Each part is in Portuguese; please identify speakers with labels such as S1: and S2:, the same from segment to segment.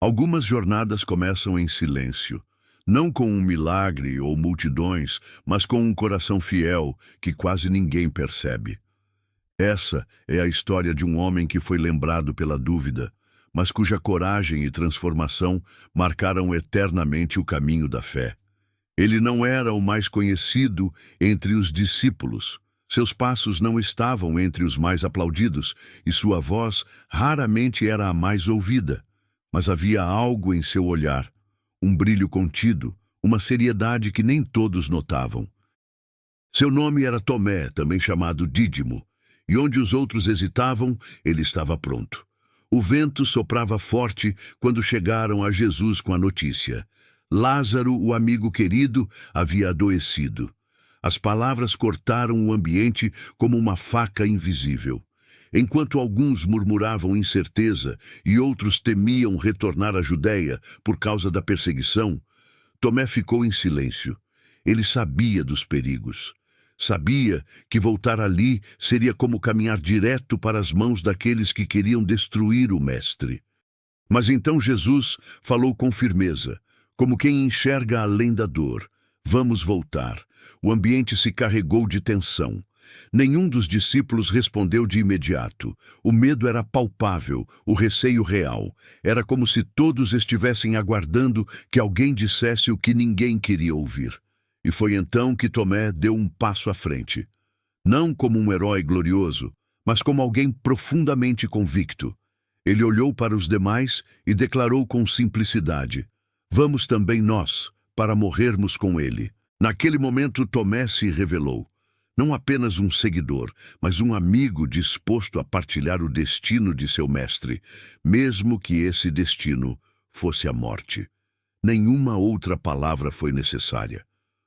S1: Algumas jornadas começam em silêncio, não com um milagre ou multidões, mas com um coração fiel que quase ninguém percebe. Essa é a história de um homem que foi lembrado pela dúvida, mas cuja coragem e transformação marcaram eternamente o caminho da fé. Ele não era o mais conhecido entre os discípulos. Seus passos não estavam entre os mais aplaudidos e sua voz raramente era a mais ouvida. Mas havia algo em seu olhar, um brilho contido, uma seriedade que nem todos notavam. Seu nome era Tomé, também chamado Dídimo, e onde os outros hesitavam, ele estava pronto. O vento soprava forte quando chegaram a Jesus com a notícia. Lázaro, o amigo querido, havia adoecido. As palavras cortaram o ambiente como uma faca invisível. Enquanto alguns murmuravam incerteza e outros temiam retornar à Judéia por causa da perseguição, Tomé ficou em silêncio. Ele sabia dos perigos. Sabia que voltar ali seria como caminhar direto para as mãos daqueles que queriam destruir o Mestre. Mas então Jesus falou com firmeza, como quem enxerga além da dor. Vamos voltar. O ambiente se carregou de tensão. Nenhum dos discípulos respondeu de imediato. O medo era palpável, o receio real. Era como se todos estivessem aguardando que alguém dissesse o que ninguém queria ouvir. E foi então que Tomé deu um passo à frente. Não como um herói glorioso, mas como alguém profundamente convicto. Ele olhou para os demais e declarou com simplicidade: vamos também nós, para morrermos com ele. Naquele momento Tomé se revelou. Não apenas um seguidor, mas um amigo disposto a partilhar o destino de seu mestre, mesmo que esse destino fosse a morte. Nenhuma outra palavra foi necessária.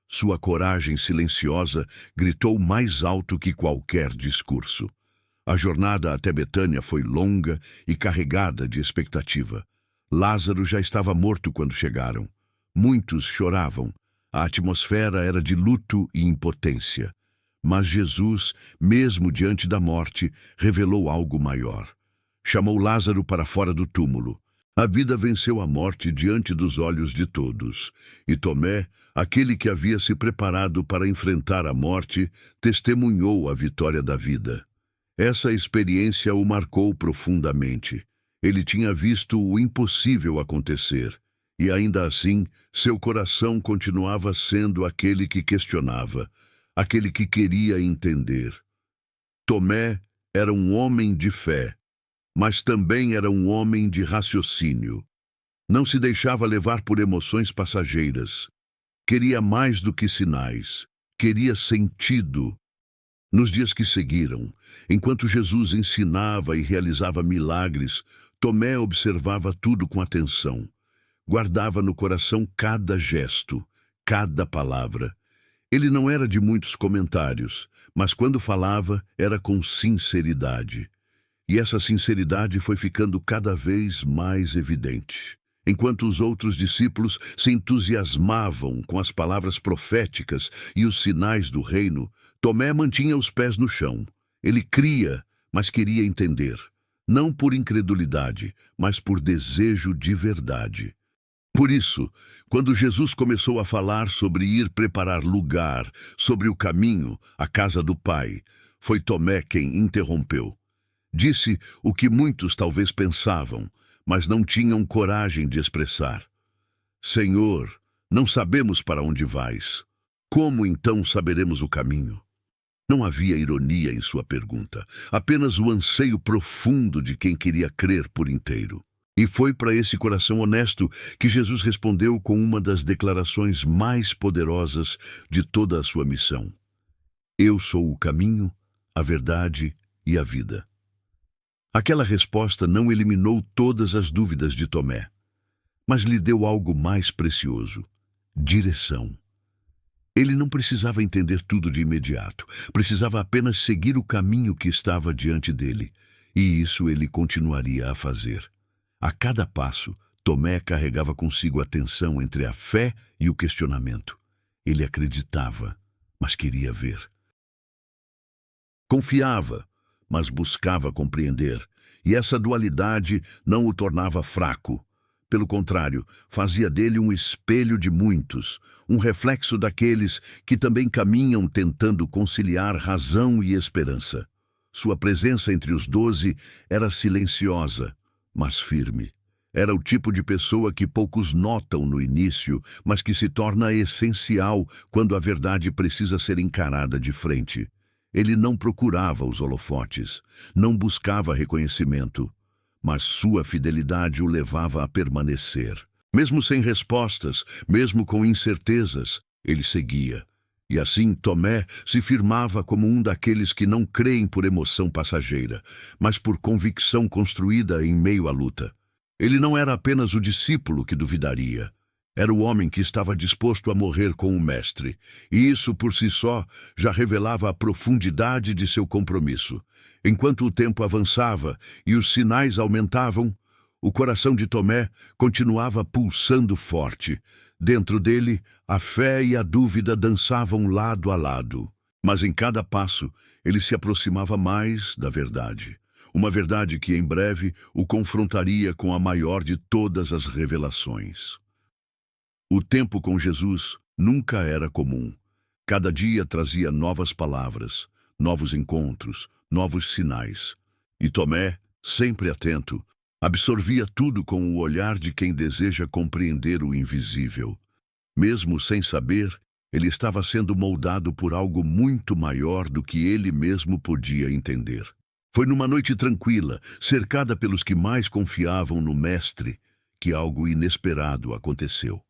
S1: Sua coragem silenciosa gritou mais alto que qualquer discurso. A jornada até Betânia foi longa e carregada de expectativa. Lázaro já estava morto quando chegaram. Muitos choravam. A atmosfera era de luto e impotência. Mas Jesus, mesmo diante da morte, revelou algo maior. Chamou Lázaro para fora do túmulo. A vida venceu a morte diante dos olhos de todos. E Tomé, aquele que havia se preparado para enfrentar a morte, testemunhou a vitória da vida. Essa experiência o marcou profundamente. Ele tinha visto o impossível acontecer. E ainda assim, seu coração continuava sendo aquele que questionava, aquele que queria entender. Tomé era um homem de fé, mas também era um homem de raciocínio. Não se deixava levar por emoções passageiras. Queria mais do que sinais. Queria sentido. Nos dias que seguiram, enquanto Jesus ensinava e realizava milagres, Tomé observava tudo com atenção. Guardava no coração cada gesto, cada palavra. Ele não era de muitos comentários, mas quando falava, era com sinceridade. E essa sinceridade foi ficando cada vez mais evidente. Enquanto os outros discípulos se entusiasmavam com as palavras proféticas e os sinais do reino, Tomé mantinha os pés no chão. Ele cria, mas queria entender. Não por incredulidade, mas por desejo de verdade. Por isso, quando Jesus começou a falar sobre ir preparar lugar, sobre o caminho, a casa do Pai, foi Tomé quem interrompeu. Disse o que muitos talvez pensavam, mas não tinham coragem de expressar. Senhor, não sabemos para onde vais. Como então saberemos o caminho? Não havia ironia em sua pergunta, apenas o anseio profundo de quem queria crer por inteiro. E foi para esse coração honesto que Jesus respondeu com uma das declarações mais poderosas de toda a sua missão. Eu sou o caminho, a verdade e a vida. Aquela resposta não eliminou todas as dúvidas de Tomé, mas lhe deu algo mais precioso: direção. Ele não precisava entender tudo de imediato, precisava apenas seguir o caminho que estava diante dele, e isso ele continuaria a fazer. A cada passo, Tomé carregava consigo a tensão entre a fé e o questionamento. Ele acreditava, mas queria ver. Confiava, mas buscava compreender, e essa dualidade não o tornava fraco, Pelo contrário, fazia dele um espelho de muitos, um reflexo daqueles que também caminham tentando conciliar razão e esperança. Sua presença entre os 12 era silenciosa, mas firme. Era o tipo de pessoa que poucos notam no início, mas que se torna essencial quando a verdade precisa ser encarada de frente. Ele não procurava os holofotes, não buscava reconhecimento, mas sua fidelidade o levava a permanecer. Mesmo sem respostas, mesmo com incertezas, ele seguia. E assim Tomé se firmava como um daqueles que não creem por emoção passageira, mas por convicção construída em meio à luta. Ele não era apenas o discípulo que duvidaria. Era o homem que estava disposto a morrer com o Mestre, e isso por si só já revelava a profundidade de seu compromisso. Enquanto o tempo avançava e os sinais aumentavam, o coração de Tomé continuava pulsando forte. Dentro dele, a fé e a dúvida dançavam lado a lado. Mas em cada passo, ele se aproximava mais da verdade. Uma verdade que em breve o confrontaria com a maior de todas as revelações. O tempo com Jesus nunca era comum. Cada dia trazia novas palavras, novos encontros, novos sinais. E Tomé, sempre atento, absorvia tudo com o olhar de quem deseja compreender o invisível. Mesmo sem saber, ele estava sendo moldado por algo muito maior do que ele mesmo podia entender. Foi numa noite tranquila, cercada pelos que mais confiavam no Mestre, que algo inesperado aconteceu.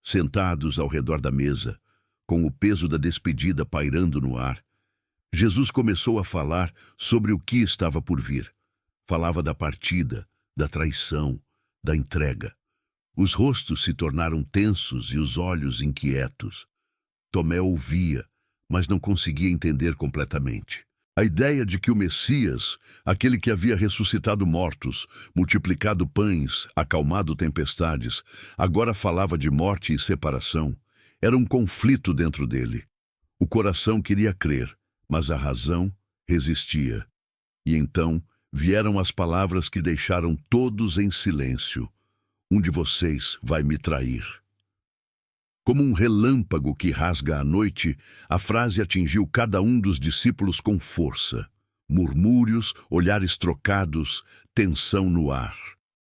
S1: Sentados ao redor da mesa, com o peso da despedida pairando no ar, Jesus começou a falar sobre o que estava por vir. Falava da partida, da traição, da entrega. Os rostos se tornaram tensos e os olhos inquietos. Tomé ouvia, mas não conseguia entender completamente. A ideia de que o Messias, aquele que havia ressuscitado mortos, multiplicado pães, acalmado tempestades, agora falava de morte e separação, era um conflito dentro dele. O coração queria crer, mas a razão resistia. E então vieram as palavras que deixaram todos em silêncio. Um de vocês vai me trair. Como um relâmpago que rasga a noite, a frase atingiu cada um dos discípulos com força. Murmúrios, olhares trocados, tensão no ar.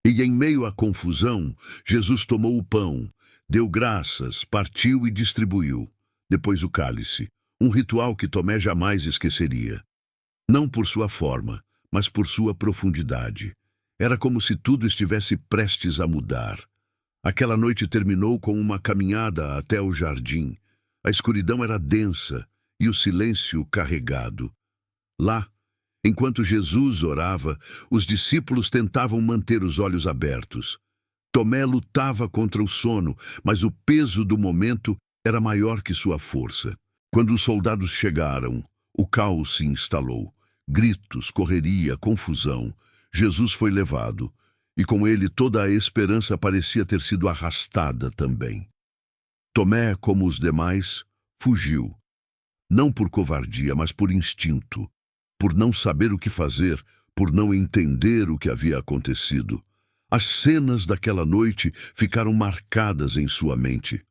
S1: E em meio à confusão, Jesus tomou o pão, deu graças, partiu e distribuiu. Depois o cálice, um ritual que Tomé jamais esqueceria. Não por sua forma, mas por sua profundidade. Era como se tudo estivesse prestes a mudar. Aquela noite terminou com uma caminhada até o jardim. A escuridão era densa e o silêncio carregado. Lá, enquanto Jesus orava, os discípulos tentavam manter os olhos abertos. Tomé lutava contra o sono, mas o peso do momento era maior que sua força. Quando os soldados chegaram, o caos se instalou. Gritos, correria, confusão. Jesus foi levado. E com ele toda a esperança parecia ter sido arrastada também. Tomé, como os demais, fugiu. Não por covardia, mas por instinto. Por não saber o que fazer, por não entender o que havia acontecido. As cenas daquela noite ficaram marcadas em sua mente.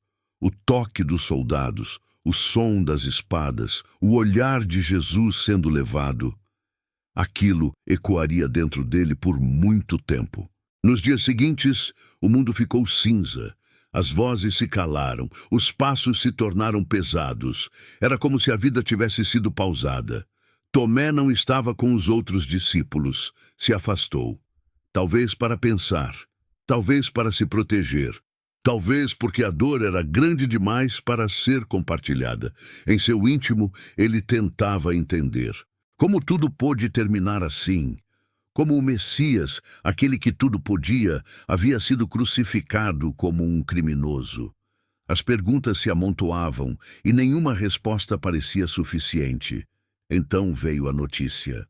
S1: O toque dos soldados, o som das espadas, o olhar de Jesus sendo levado. Aquilo ecoaria dentro dele por muito tempo. Nos dias seguintes, o mundo ficou cinza. As vozes se calaram, os passos se tornaram pesados. Era como se a vida tivesse sido pausada. Tomé não estava com os outros discípulos. Se afastou. Talvez para pensar, talvez para se proteger, talvez porque a dor era grande demais para ser compartilhada. Em seu íntimo, ele tentava entender. Como tudo pôde terminar assim? Como o Messias, aquele que tudo podia, havia sido crucificado como um criminoso. As perguntas se amontoavam e nenhuma resposta parecia suficiente. Então veio a notícia.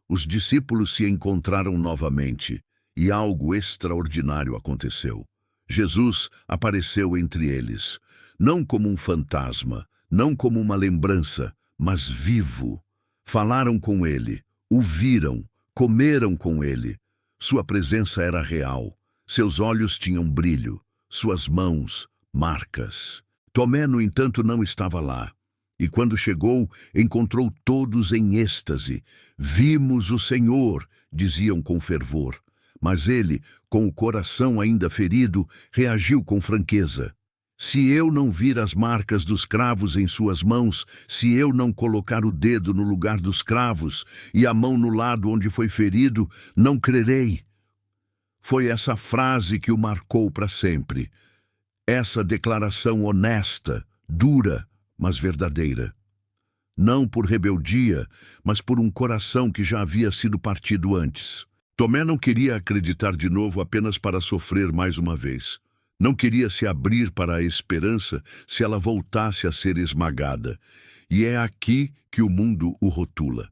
S1: Os discípulos se encontraram novamente e algo extraordinário aconteceu. Jesus apareceu entre eles, não como um fantasma, não como uma lembrança, mas vivo. Falaram com ele, o viram, comeram com ele. Sua presença era real. Seus olhos tinham brilho, suas mãos, marcas. Tomé, no entanto, não estava lá. E quando chegou, encontrou todos em êxtase. Vimos o Senhor, diziam com fervor. Mas ele, com o coração ainda ferido, reagiu com franqueza. Se eu não vir as marcas dos cravos em suas mãos, se eu não colocar o dedo no lugar dos cravos e a mão no lado onde foi ferido, não crerei. Foi essa frase que o marcou para sempre. Essa declaração honesta, dura, mas verdadeira. Não por rebeldia, mas por um coração que já havia sido partido antes. Tomé não queria acreditar de novo apenas para sofrer mais uma vez. Não queria se abrir para a esperança se ela voltasse a ser esmagada. E é aqui que o mundo o rotula.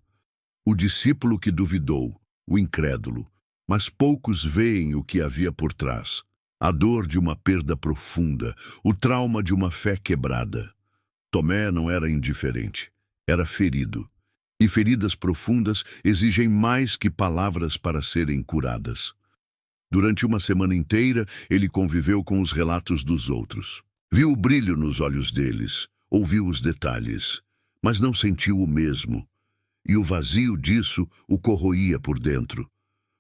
S1: O discípulo que duvidou, o incrédulo. Mas poucos veem o que havia por trás. A dor de uma perda profunda, o trauma de uma fé quebrada. Tomé não era indiferente, era ferido. E feridas profundas exigem mais que palavras para serem curadas. Durante uma semana inteira, ele conviveu com os relatos dos outros. Viu o brilho nos olhos deles, ouviu os detalhes, mas não sentiu o mesmo. E o vazio disso o corroía por dentro.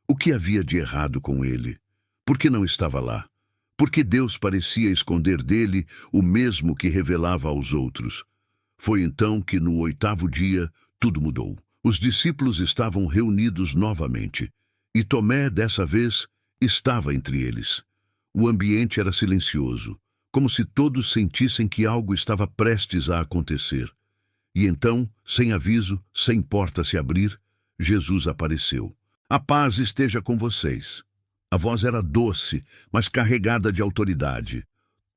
S1: O que havia de errado com ele? Por que não estava lá? Por que Deus parecia esconder dele o mesmo que revelava aos outros? Foi então que, no 8º dia, tudo mudou. Os discípulos estavam reunidos novamente. E Tomé, dessa vez, estava entre eles. O ambiente era silencioso, como se todos sentissem que algo estava prestes a acontecer. E então, sem aviso, sem porta se abrir, Jesus apareceu. A paz esteja com vocês. A voz era doce, mas carregada de autoridade.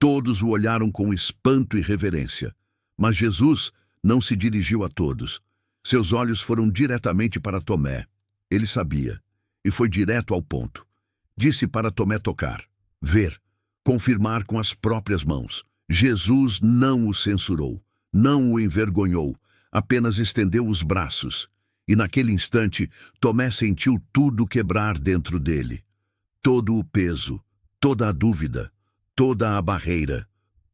S1: Todos o olharam com espanto e reverência. Mas Jesus não se dirigiu a todos. Seus olhos foram diretamente para Tomé. Ele sabia, e foi direto ao ponto. Disse para Tomé tocar, ver, confirmar com as próprias mãos. Jesus não o censurou, não o envergonhou, apenas estendeu os braços. E naquele instante, Tomé sentiu tudo quebrar dentro dele. Todo o peso, toda a dúvida, toda a barreira,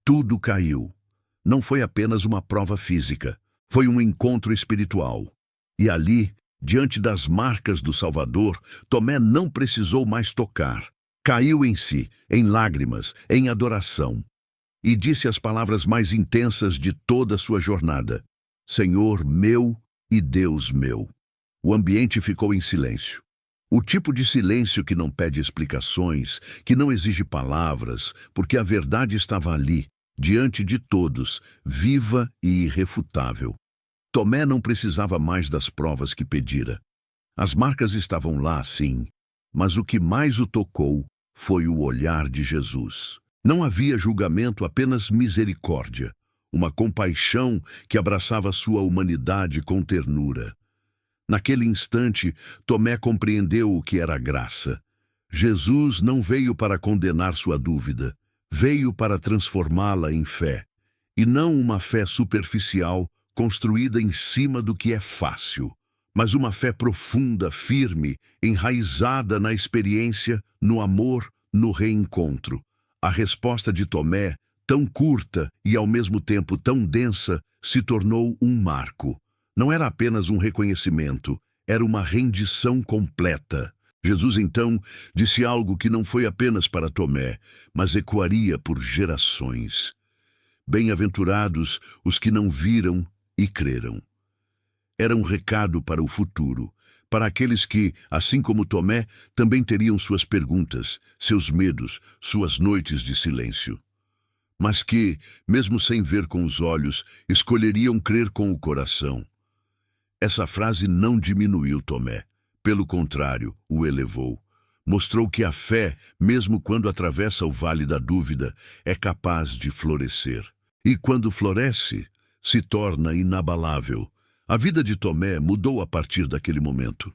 S1: tudo caiu. Não foi apenas uma prova física, foi um encontro espiritual. E ali, diante das marcas do Salvador, Tomé não precisou mais tocar. Caiu em si, em lágrimas, em adoração. E disse as palavras mais intensas de toda a sua jornada: Senhor meu e Deus meu. O ambiente ficou em silêncio. O tipo de silêncio que não pede explicações, que não exige palavras, porque a verdade estava ali, diante de todos, viva e irrefutável. Tomé não precisava mais das provas que pedira. As marcas estavam lá, sim, mas o que mais o tocou foi o olhar de Jesus. Não havia julgamento, apenas misericórdia, uma compaixão que abraçava sua humanidade com ternura. Naquele instante, Tomé compreendeu o que era graça. Jesus não veio para condenar sua dúvida, veio para transformá-la em fé, e não uma fé superficial, construída em cima do que é fácil, mas uma fé profunda, firme, enraizada na experiência, no amor, no reencontro. A resposta de Tomé, tão curta e ao mesmo tempo tão densa, se tornou um marco. Não era apenas um reconhecimento, era uma rendição completa. Jesus, então, disse algo que não foi apenas para Tomé, mas ecoaria por gerações. Bem-aventurados os que não viram e creram. Era um recado para o futuro, para aqueles que, assim como Tomé, também teriam suas perguntas, seus medos, suas noites de silêncio. Mas que, mesmo sem ver com os olhos, escolheriam crer com o coração. Essa frase não diminuiu Tomé, pelo contrário, o elevou. Mostrou que a fé, mesmo quando atravessa o vale da dúvida, é capaz de florescer. E quando floresce, se torna inabalável. A vida de Tomé mudou a partir daquele momento.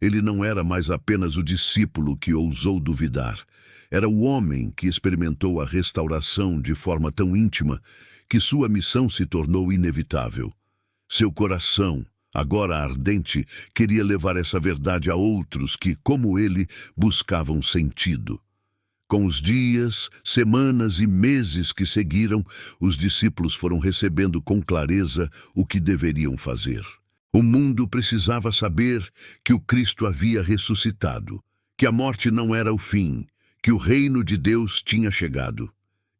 S1: Ele não era mais apenas o discípulo que ousou duvidar. Era o homem que experimentou a restauração de forma tão íntima que sua missão se tornou inevitável. Seu coração, agora ardente, queria levar essa verdade a outros que, como ele, buscavam sentido. Com os dias, semanas e meses que seguiram, os discípulos foram recebendo com clareza o que deveriam fazer. O mundo precisava saber que o Cristo havia ressuscitado, que a morte não era o fim, que o reino de Deus tinha chegado.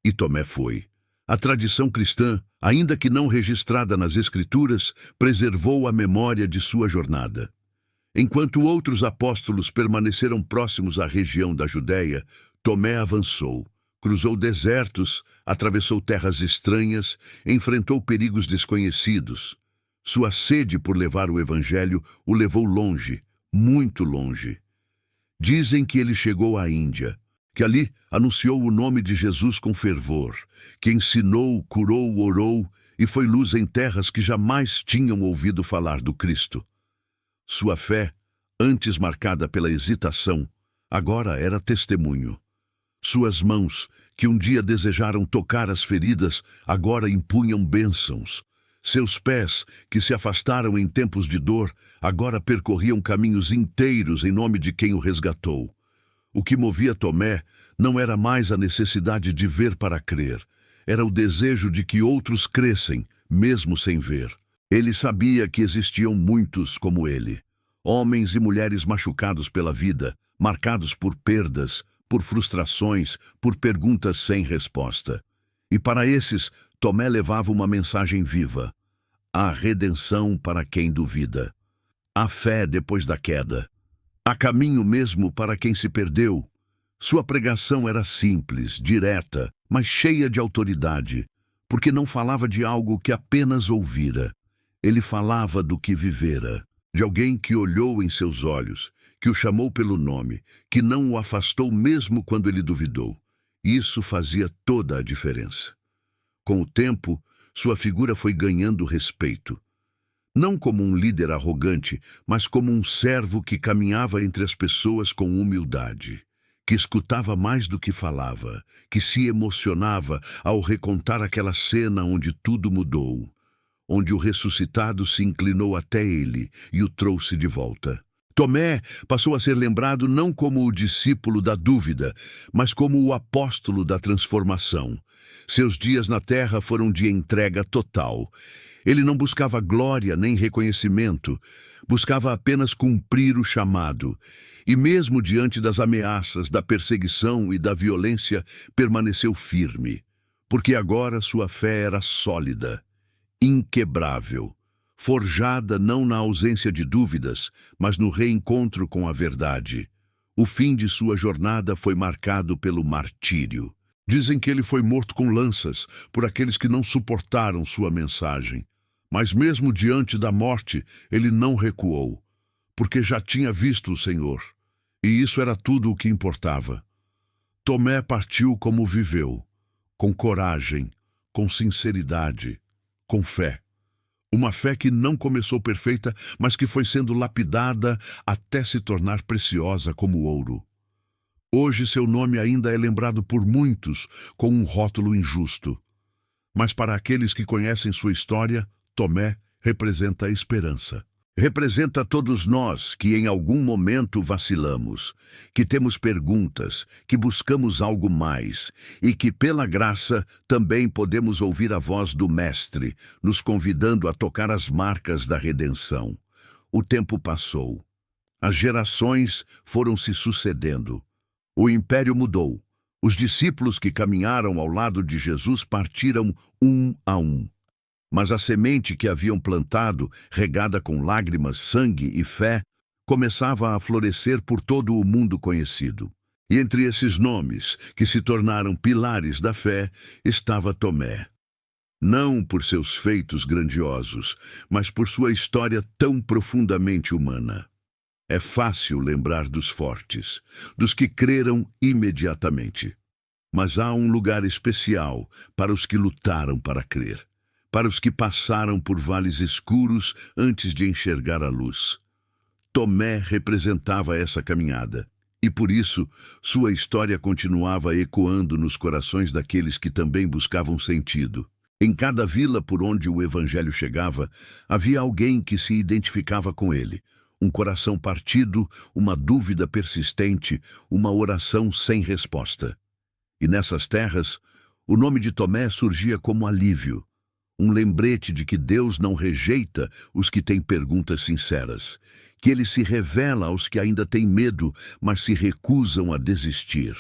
S1: E Tomé foi. A tradição cristã, ainda que não registrada nas Escrituras, preservou a memória de sua jornada. Enquanto outros apóstolos permaneceram próximos à região da Judéia, Tomé avançou, cruzou desertos, atravessou terras estranhas, enfrentou perigos desconhecidos. Sua sede por levar o Evangelho o levou longe, muito longe. Dizem que ele chegou à Índia, que ali anunciou o nome de Jesus com fervor, que ensinou, curou, orou e foi luz em terras que jamais tinham ouvido falar do Cristo. Sua fé, antes marcada pela hesitação, agora era testemunho. Suas mãos, que um dia desejaram tocar as feridas, agora impunham bênçãos. Seus pés, que se afastaram em tempos de dor, agora percorriam caminhos inteiros em nome de quem o resgatou. O que movia Tomé não era mais a necessidade de ver para crer, era o desejo de que outros crescem, mesmo sem ver. Ele sabia que existiam muitos como ele, homens e mulheres machucados pela vida, marcados por perdas, por frustrações, por perguntas sem resposta. E para esses, Tomé levava uma mensagem viva: há redenção para quem duvida. Há fé depois da queda. Há caminho mesmo para quem se perdeu. Sua pregação era simples, direta, mas cheia de autoridade, porque não falava de algo que apenas ouvira. Ele falava do que vivera, de alguém que olhou em seus olhos, que o chamou pelo nome, que não o afastou mesmo quando ele duvidou. Isso fazia toda a diferença. Com o tempo, sua figura foi ganhando respeito. Não como um líder arrogante, mas como um servo que caminhava entre as pessoas com humildade, que escutava mais do que falava, que se emocionava ao recontar aquela cena onde tudo mudou, onde o ressuscitado se inclinou até ele e o trouxe de volta. Tomé passou a ser lembrado não como o discípulo da dúvida, mas como o apóstolo da transformação. Seus dias na terra foram de entrega total. Ele não buscava glória nem reconhecimento, buscava apenas cumprir o chamado. E mesmo diante das ameaças, da perseguição e da violência, permaneceu firme, porque agora sua fé era sólida, inquebrável, forjada não na ausência de dúvidas, mas no reencontro com a verdade. O fim de sua jornada foi marcado pelo martírio. Dizem que ele foi morto com lanças por aqueles que não suportaram sua mensagem. Mas mesmo diante da morte, ele não recuou, porque já tinha visto o Senhor. E isso era tudo o que importava. Tomé partiu como viveu, com coragem, com sinceridade, com fé. Uma fé que não começou perfeita, mas que foi sendo lapidada até se tornar preciosa como ouro. Hoje seu nome ainda é lembrado por muitos com um rótulo injusto. Mas para aqueles que conhecem sua história, Tomé representa a esperança. Representa todos nós que em algum momento vacilamos, que temos perguntas, que buscamos algo mais e que, pela graça, também podemos ouvir a voz do Mestre, nos convidando a tocar as marcas da redenção. O tempo passou. As gerações foram se sucedendo. O império mudou. Os discípulos que caminharam ao lado de Jesus partiram um a um. Mas a semente que haviam plantado, regada com lágrimas, sangue e fé, começava a florescer por todo o mundo conhecido. E entre esses nomes, que se tornaram pilares da fé, estava Tomé. Não por seus feitos grandiosos, mas por sua história tão profundamente humana. É fácil lembrar dos fortes, dos que creram imediatamente. Mas há um lugar especial para os que lutaram para crer, para os que passaram por vales escuros antes de enxergar a luz. Tomé representava essa caminhada, e por isso sua história continuava ecoando nos corações daqueles que também buscavam sentido. Em cada vila por onde o Evangelho chegava, havia alguém que se identificava com ele, Um coração partido, uma dúvida persistente, uma oração sem resposta. E nessas terras, o nome de Tomé surgia como alívio, um lembrete de que Deus não rejeita os que têm perguntas sinceras, que ele se revela aos que ainda têm medo, mas se recusam a desistir.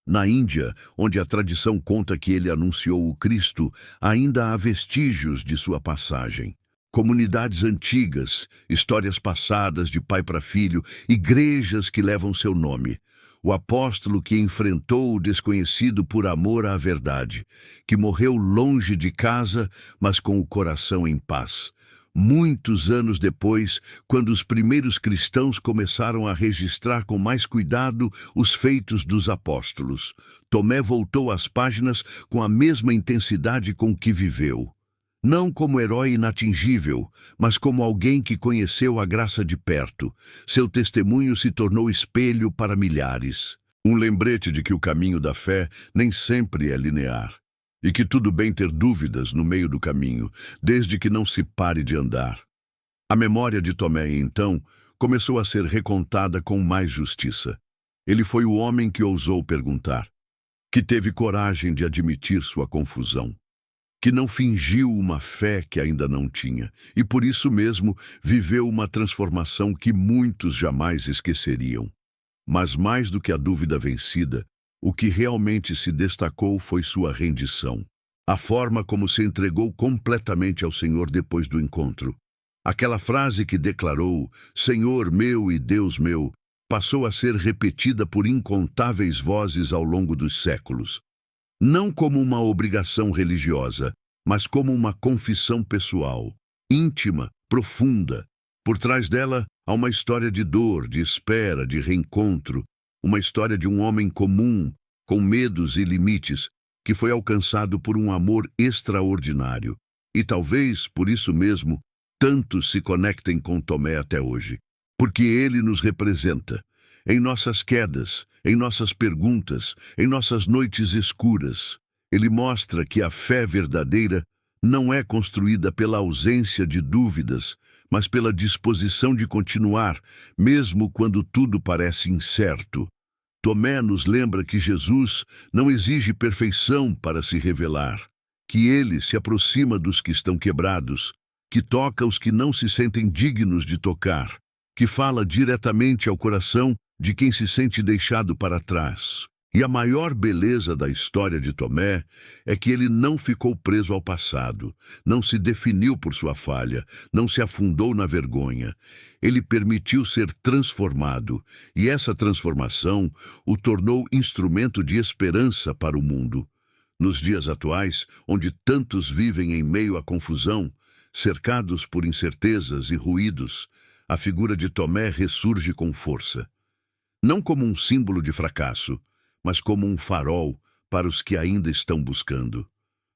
S1: Na Índia, onde a tradição conta que ele anunciou o Cristo, ainda há vestígios de sua passagem. Comunidades antigas, histórias passadas de pai para filho, igrejas que levam seu nome. O apóstolo que enfrentou o desconhecido por amor à verdade, que morreu longe de casa, mas com o coração em paz. Muitos anos depois, quando os primeiros cristãos começaram a registrar com mais cuidado os feitos dos apóstolos, Tomé voltou às páginas com a mesma intensidade com que viveu. Não como herói inatingível, mas como alguém que conheceu a graça de perto. Seu testemunho se tornou espelho para milhares. Um lembrete de que o caminho da fé nem sempre é linear. E que tudo bem ter dúvidas no meio do caminho, desde que não se pare de andar. A memória de Tomé, então, começou a ser recontada com mais justiça. Ele foi o homem que ousou perguntar, que teve coragem de admitir sua confusão, que não fingiu uma fé que ainda não tinha, e por isso mesmo viveu uma transformação que muitos jamais esqueceriam. Mas mais do que a dúvida vencida, o que realmente se destacou foi sua rendição. A forma como se entregou completamente ao Senhor depois do encontro. Aquela frase que declarou, Senhor meu e Deus meu, passou a ser repetida por incontáveis vozes ao longo dos séculos. Não como uma obrigação religiosa, mas como uma confissão pessoal, íntima, profunda. Por trás dela há uma história de dor, de espera, de reencontro, uma história de um homem comum, com medos e limites, que foi alcançado por um amor extraordinário. E talvez, por isso mesmo, tantos se conectem com Tomé até hoje, porque ele nos representa. Em nossas quedas, em nossas perguntas, em nossas noites escuras, ele mostra que a fé verdadeira não é construída pela ausência de dúvidas, mas pela disposição de continuar, mesmo quando tudo parece incerto. Tomé nos lembra que Jesus não exige perfeição para se revelar, que ele se aproxima dos que estão quebrados, que toca os que não se sentem dignos de tocar, que fala diretamente ao coração de quem se sente deixado para trás. E a maior beleza da história de Tomé é que ele não ficou preso ao passado, não se definiu por sua falha, não se afundou na vergonha. Ele permitiu ser transformado, e essa transformação o tornou instrumento de esperança para o mundo. Nos dias atuais, onde tantos vivem em meio à confusão, cercados por incertezas e ruídos, a figura de Tomé ressurge com força. Não como um símbolo de fracasso, mas como um farol para os que ainda estão buscando.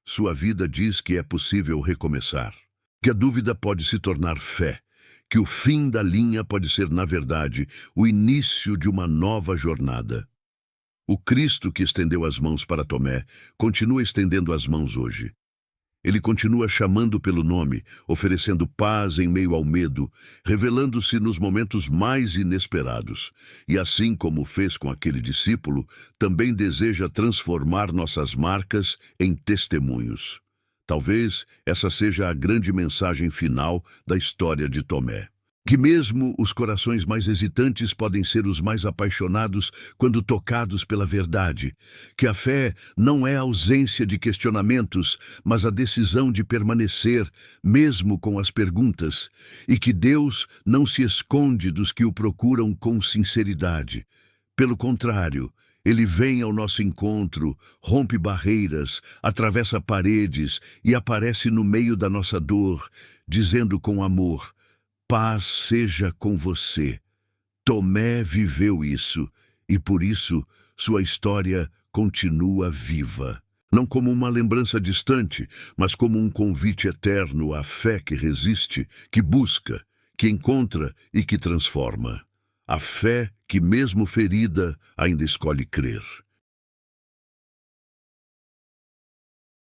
S1: Sua vida diz que é possível recomeçar, que a dúvida pode se tornar fé, que o fim da linha pode ser, na verdade, o início de uma nova jornada. O Cristo que estendeu as mãos para Tomé continua estendendo as mãos hoje. Ele continua chamando pelo nome, oferecendo paz em meio ao medo, revelando-se nos momentos mais inesperados. E assim como fez com aquele discípulo, também deseja transformar nossas marcas em testemunhos. Talvez essa seja a grande mensagem final da história de Tomé. Que mesmo os corações mais hesitantes podem ser os mais apaixonados quando tocados pela verdade. Que a fé não é a ausência de questionamentos, mas a decisão de permanecer, mesmo com as perguntas. E que Deus não se esconde dos que o procuram com sinceridade. Pelo contrário, Ele vem ao nosso encontro, rompe barreiras, atravessa paredes e aparece no meio da nossa dor, dizendo com amor: paz seja com você. Tomé viveu isso, e por isso sua história continua viva. Não como uma lembrança distante, mas como um convite eterno à fé que resiste, que busca, que encontra e que transforma. A fé que, mesmo ferida, ainda escolhe crer.